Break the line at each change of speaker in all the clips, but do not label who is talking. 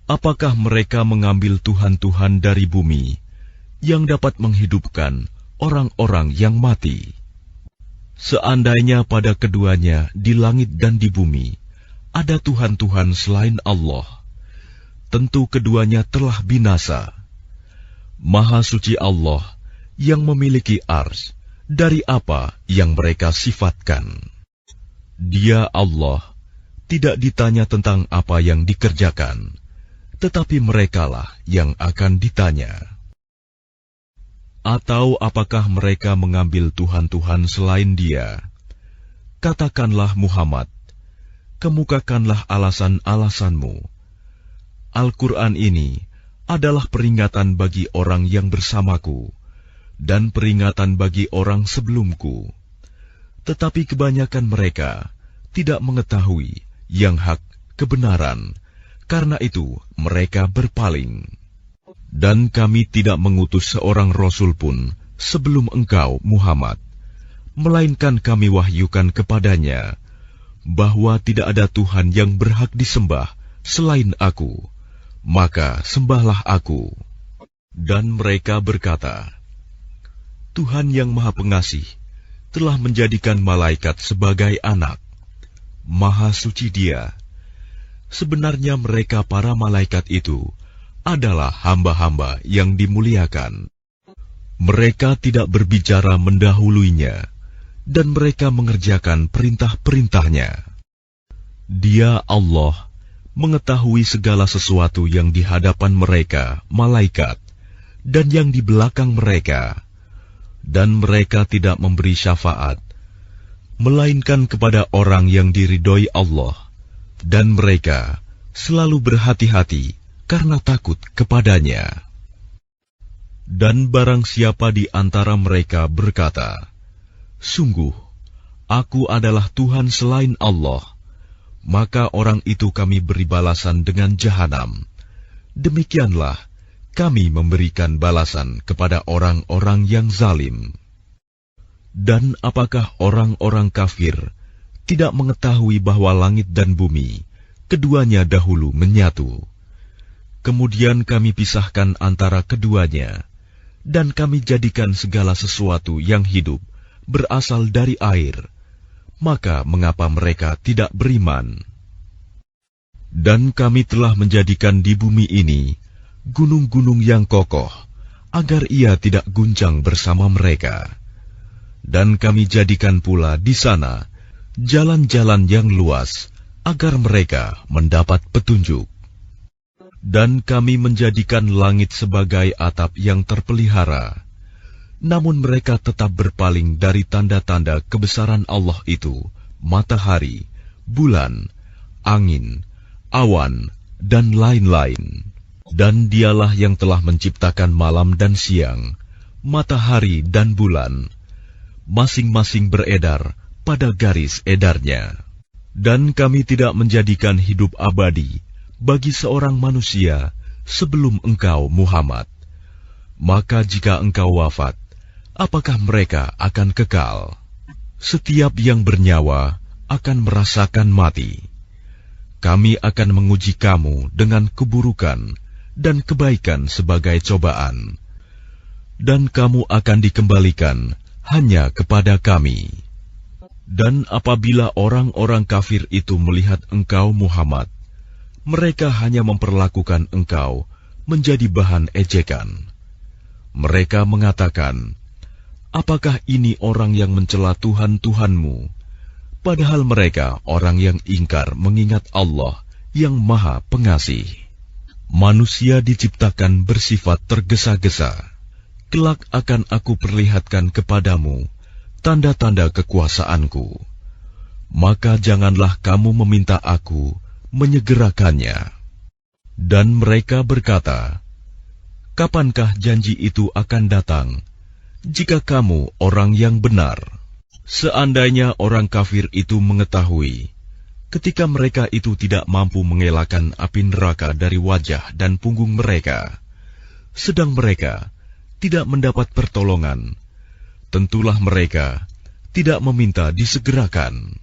Apakah mereka mengambil tuhan-tuhan dari bumi yang dapat menghidupkan orang-orang yang mati? Seandainya pada keduanya di langit dan di bumi ada tuhan-tuhan selain Allah, tentu keduanya telah binasa. Maha suci Allah yang memiliki arsy dari apa yang mereka sifatkan. Dia Allah tidak ditanya tentang apa yang dikerjakan, tetapi merekalah yang akan ditanya. Atau apakah mereka mengambil tuhan-tuhan selain Dia? Katakanlah Muhammad, kemukakanlah alasan-alasanmu. Al-Quran ini adalah peringatan bagi orang yang bersamaku dan peringatan bagi orang sebelumku. Tetapi kebanyakan mereka tidak mengetahui yang hak kebenaran, karena itu mereka berpaling. Dan kami tidak mengutus seorang Rasul pun sebelum engkau, Muhammad, melainkan kami wahyukan kepadanya bahwa tidak ada Tuhan yang berhak disembah selain Aku, maka sembahlah Aku. Dan mereka berkata, Tuhan yang Maha Pengasih telah menjadikan malaikat sebagai anak. Maha suci Dia. Sebenarnya mereka para malaikat itu adalah hamba-hamba yang dimuliakan. Mereka tidak berbicara mendahuluinya, dan mereka mengerjakan perintah-perintahnya. Dia Allah mengetahui segala sesuatu yang di hadapan mereka, malaikat, dan yang di belakang mereka. Dan mereka tidak memberi syafaat, melainkan kepada orang yang diridhoi Allah, dan mereka selalu berhati-hati karena takut kepadanya. Dan barang siapa di antara mereka berkata, Sungguh, Aku adalah Tuhan selain Allah, maka orang itu kami beri balasan dengan jahanam. Demikianlah kami memberikan balasan kepada orang-orang yang zalim. Dan apakah orang-orang kafir tidak mengetahui bahwa langit dan bumi keduanya dahulu menyatu? Kemudian kami pisahkan antara keduanya, dan kami jadikan segala sesuatu yang hidup berasal dari air. Maka mengapa mereka tidak beriman? Dan kami telah menjadikan di bumi ini gunung-gunung yang kokoh, agar ia tidak guncang bersama mereka. Dan kami jadikan pula di sana jalan-jalan yang luas, agar mereka mendapat petunjuk. Dan kami menjadikan langit sebagai atap yang terpelihara. Namun mereka tetap berpaling dari tanda-tanda kebesaran Allah itu, matahari, bulan, angin, awan, dan lain-lain. Dan Dialah yang telah menciptakan malam dan siang, matahari dan bulan, masing-masing beredar pada garis edarnya. Dan kami tidak menjadikan hidup abadi bagi seorang manusia sebelum engkau, Muhammad. Maka jika engkau wafat, apakah mereka akan kekal? Setiap yang bernyawa akan merasakan mati. Kami akan menguji kamu dengan keburukan dan kebaikan sebagai cobaan, dan kamu akan dikembalikan hanya kepada kami. Dan apabila orang-orang kafir itu melihat engkau, Muhammad, mereka hanya memperlakukan engkau menjadi bahan ejekan. Mereka mengatakan, Apakah ini orang yang mencela Tuhan-Tuhanmu? Padahal mereka orang yang ingkar mengingat Allah yang Maha Pengasih. Manusia diciptakan bersifat tergesa-gesa. Kelak akan Aku perlihatkan kepadamu tanda-tanda kekuasaanku. Maka janganlah kamu meminta Aku menyegerakannya. Dan mereka berkata, Kapankah janji itu akan datang? Jika kamu orang yang benar. Seandainya orang kafir itu mengetahui, ketika mereka itu tidak mampu mengelakkan api neraka dari wajah dan punggung mereka, sedang mereka tidak mendapat pertolongan, tentulah mereka tidak meminta disegerakan.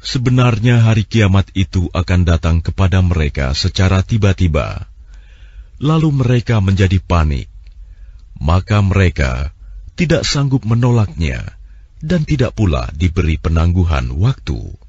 Sebenarnya hari kiamat itu akan datang kepada mereka secara tiba-tiba. Lalu mereka menjadi panik. Maka mereka tidak sanggup menolaknya dan tidak pula diberi penangguhan waktu.